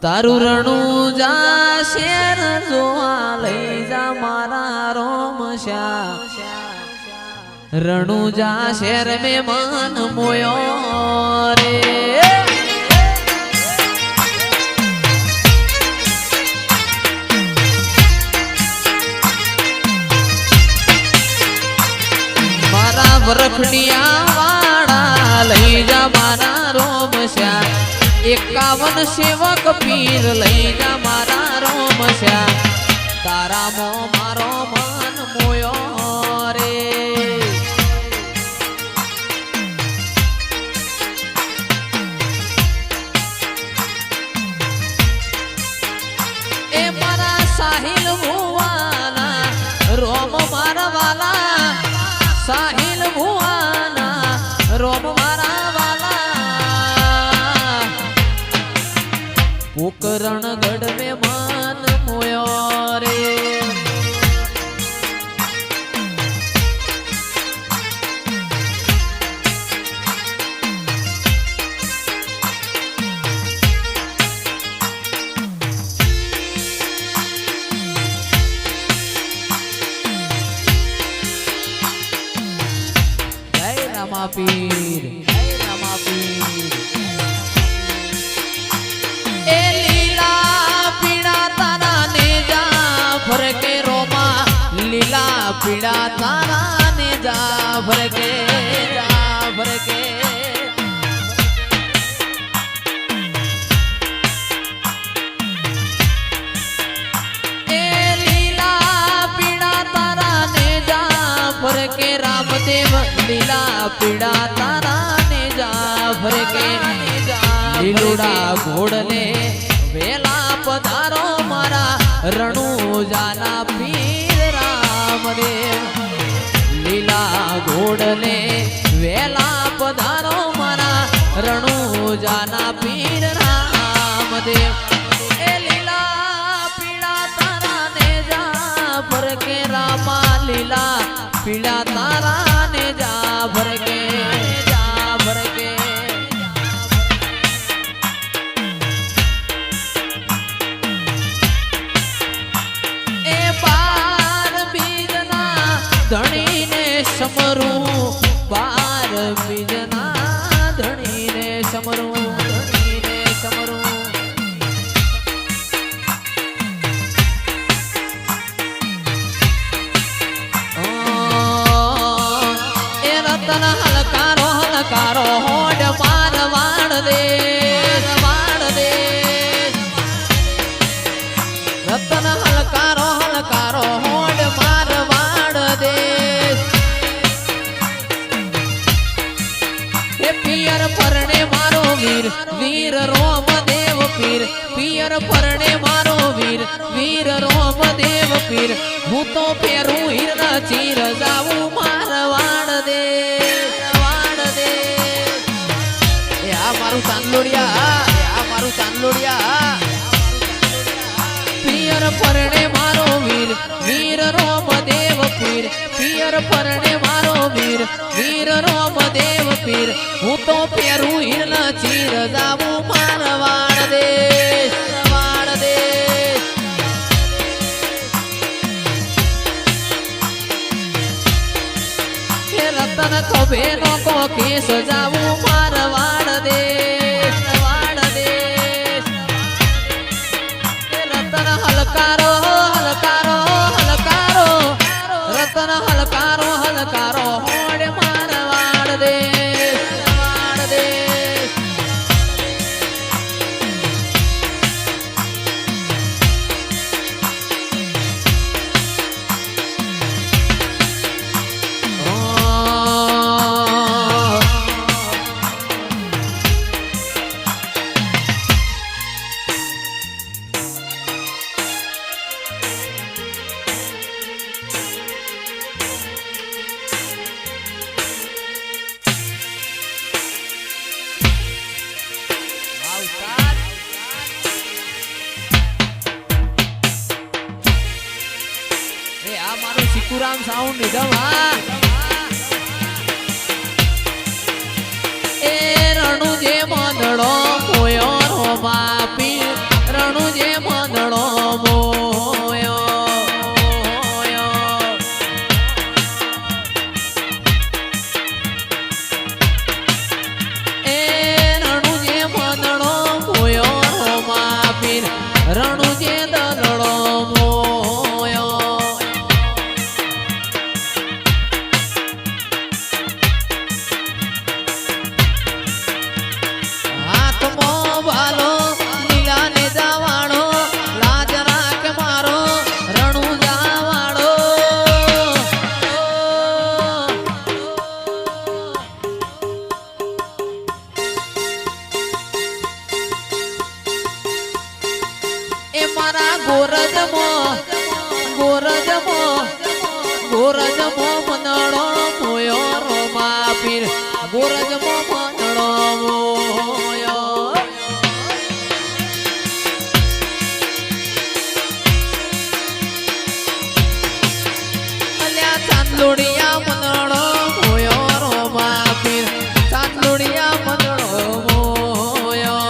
તારું રણું જા શેર જોવા લઈ જા મારા રોમ શ્યા રણું જા શેર મે મન મોયો રે મારા વરખડિયા વાળા લઈ જા મારા રોમ શ્યા 51 સેવક પીર લઈ જા મારા રોમ શ્યા તારા મો મારો મન મોયો રે એ મારા સાહિલ ભુવાના રોમ મારા વાલા સાહિલ ભુવાના રોમ મારા પોકરણ ગઢ મે મન મોયો રે જય રામાપીર લીલા પીડા તારા ને જા ભરકે એ લીલા પીડા તારા ને જા ભરકે રામદેવ લીલા પીડા તારા ને જા ભરકે લીલુડા ઘોડને વેલા પધારો મારા રણુ જાના લીલા ઘોડને વેલા પધારો મારા રણુ જાના પીર રામદેવ એ લીલા પીડા તારા ને જા ભરકે રામા લીલા પીડા તારા ને જા ભરકે ધણીને સમરું 12 બીજના ધણીને સમરું એ રતન હલકારો હોડ માર વાડ દે રતન હલકારો હોડ માર વાડ દે પિયર પરણે મારો વીર રોમ દેવ પીર પિયર પરણે મારો વીર રોમ દેવ પીર હું તો ફેરું હીરના ચીર જાવું મારવાડ દે એ આ મારું ચાંદલોડિયા પિયર પરણે મારો વીર રોમ દેવ પીર પિયર પરણે મારો વીર રોમ દેવ પીર હું તો ફેરું હીરના ચીર જાવું મારવાડ દે રતન ખભે નો કો કેસ જાવું મારવાડ દે રતન હલકારો રતન હલકારો હોડ મારવાડ દે સિકુરામ સાઉન્ડ નિગમ એ રણુ જે મંદડો મોયો રોમા પીર ગોરજમો ગોરજમો ગોરજમો મનડો મોયો રોમા પીર ગોરજમો મનડો મોયો અલ્યા ચાંદલોડિયા મનડો મોયો રોમા પીર ચાંદલોડિયા મનડો મોયો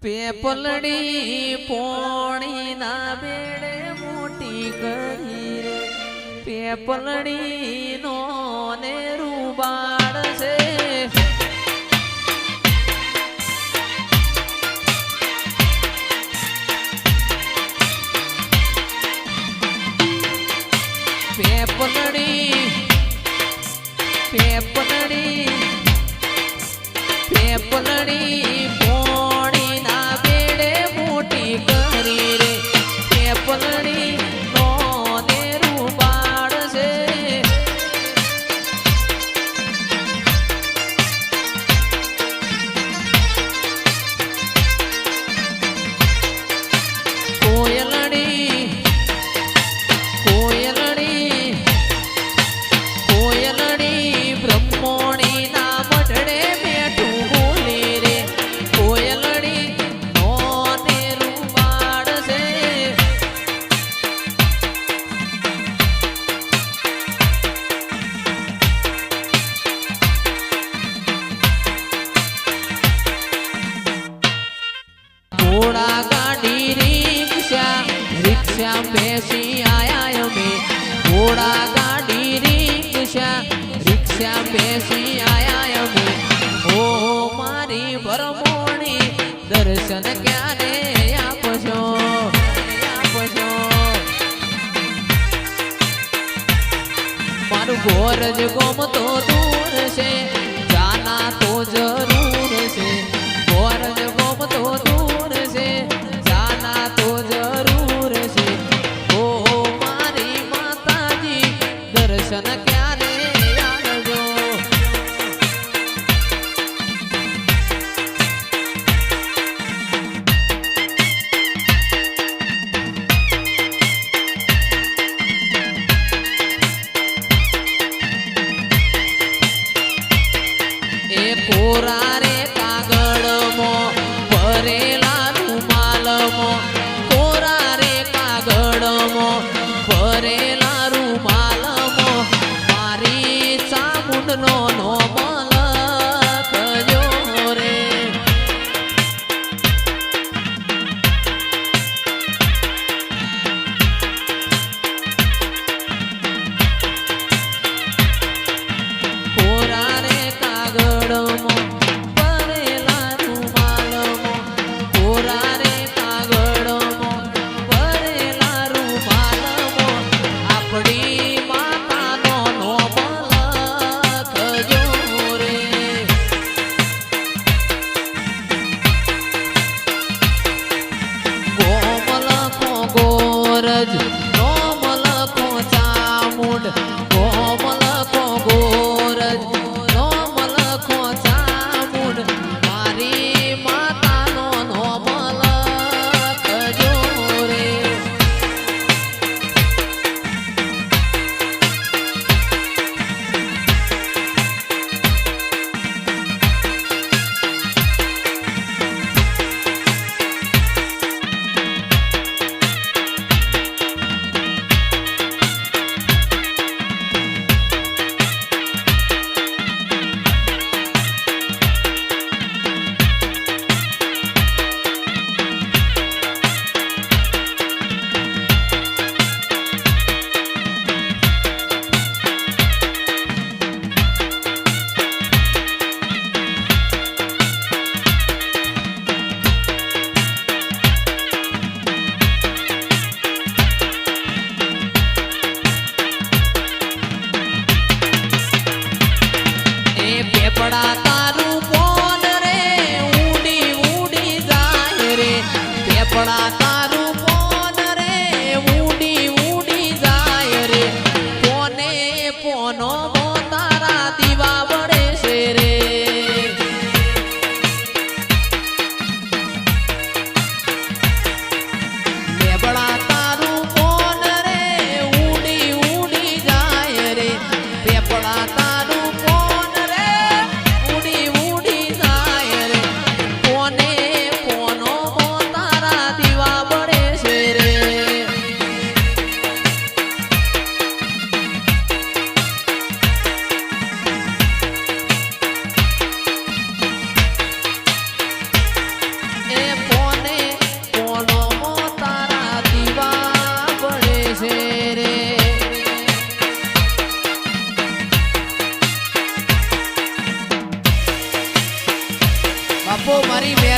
પેપલડી પોણી ના બેડે મોટી કરી રે પેપલડી નો ને રૂબાડ છે પેપલડી પેપલડી પેપલડી घोड़ा गाड़ी रिक्शा रिक्शा बेसी आया में घोड़ा गाड़ी रिक्शा रिक्शा बेसी आया में ओ मारी भरमोणी दर्शन क्यारे आपशो आपशो मारू गोरज गोम तो दूर से जाना तो जरूर से गोरज गोम तो दूर से जाना तो जरूर से ओ मारी माता जी दर्शन क्यारे आवजो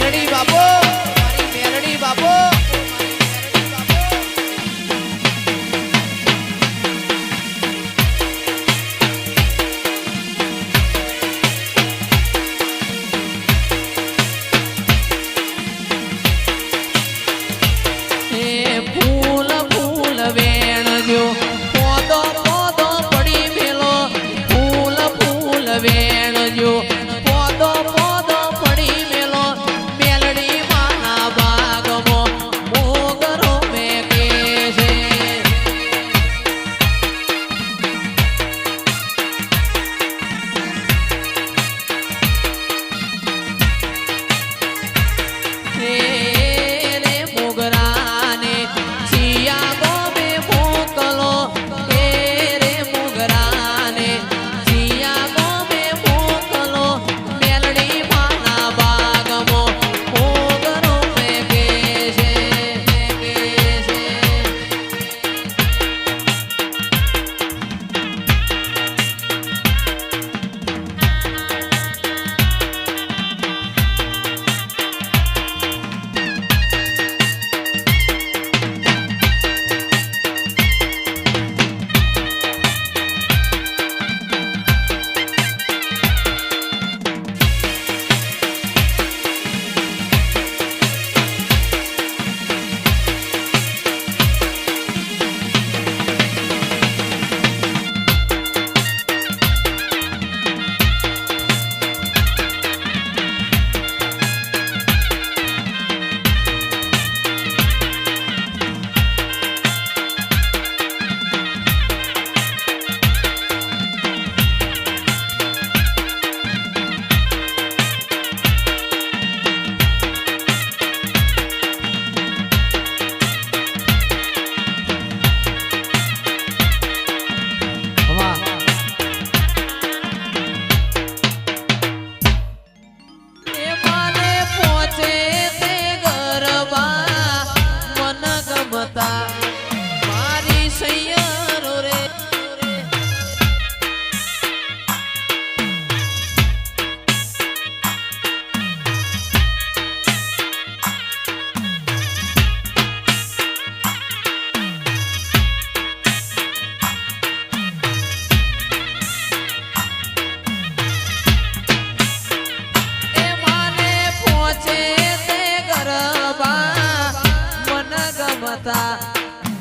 મેલડી બાપો, મારી મેલડી બાપો.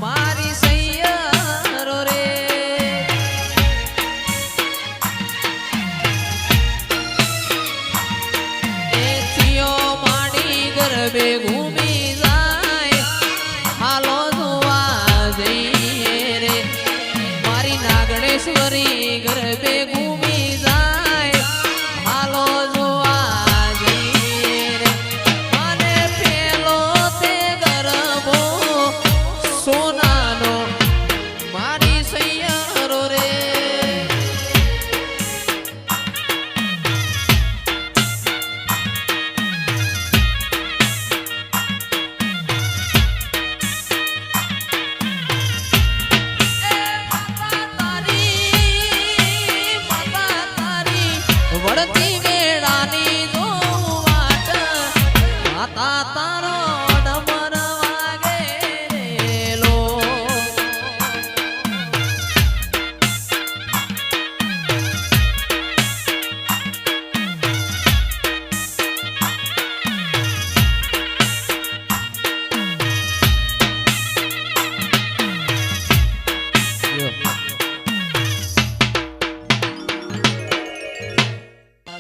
મારી સૈયરો રે એથિયો માડી ગરબે ઘૂમી જાય હાલો જોવા જઈએ રે મારી નાગણેશ્વરી ગરબે ઘૂમી જાય હાલો જોવા જઈએ રે અને પેલો તે ગરબો સોનાનો મારી સૈયરો રે વળતી વેળાની જો વાટ માતા તારો ડમર વાગે લો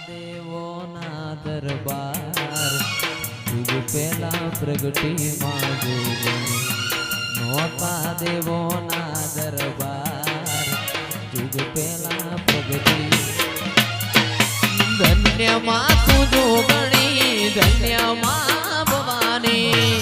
દેવોના દરબાર યુગ પહેલા પ્રગટી માં નોતા દેવોના દરબાર યુગ પહેલા પ્રગટી ધન્ય માં તું જોગણી ધન્ય માં ભવાની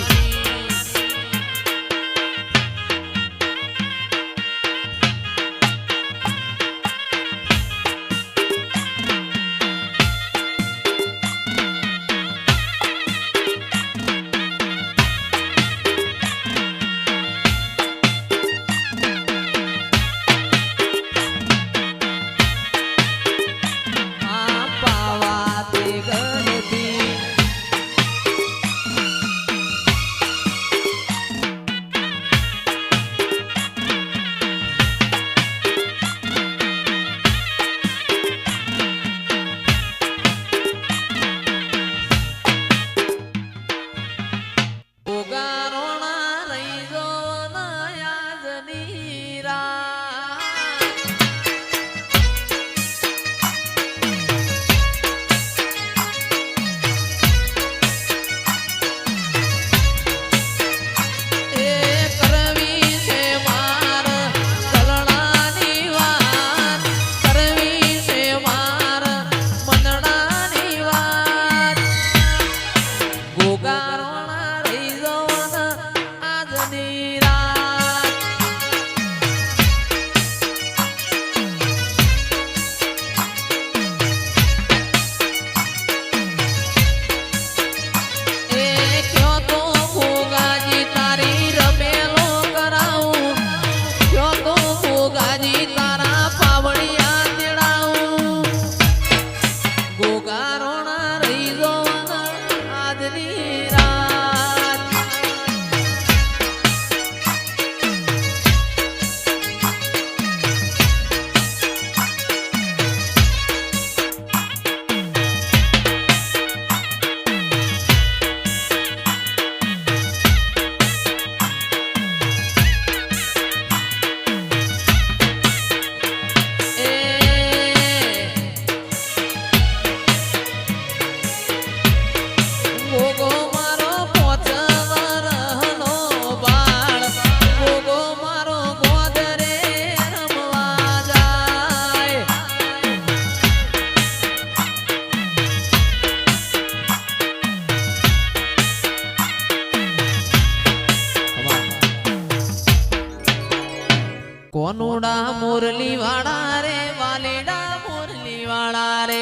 કોનુડા મુરલી વાળા રે વાલેડા મુરલી વાળા રે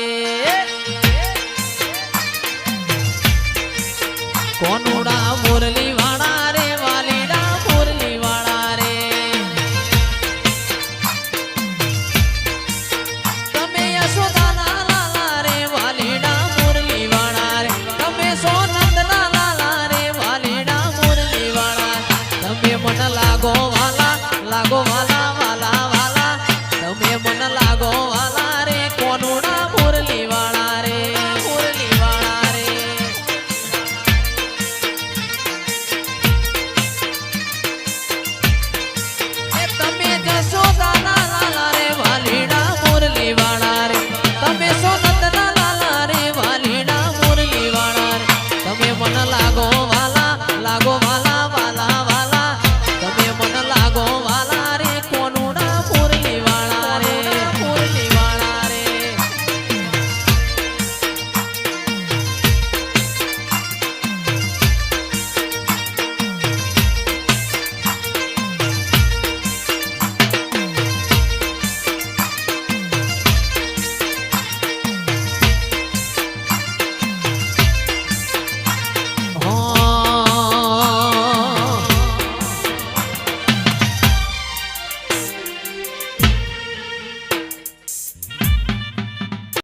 કોનુડા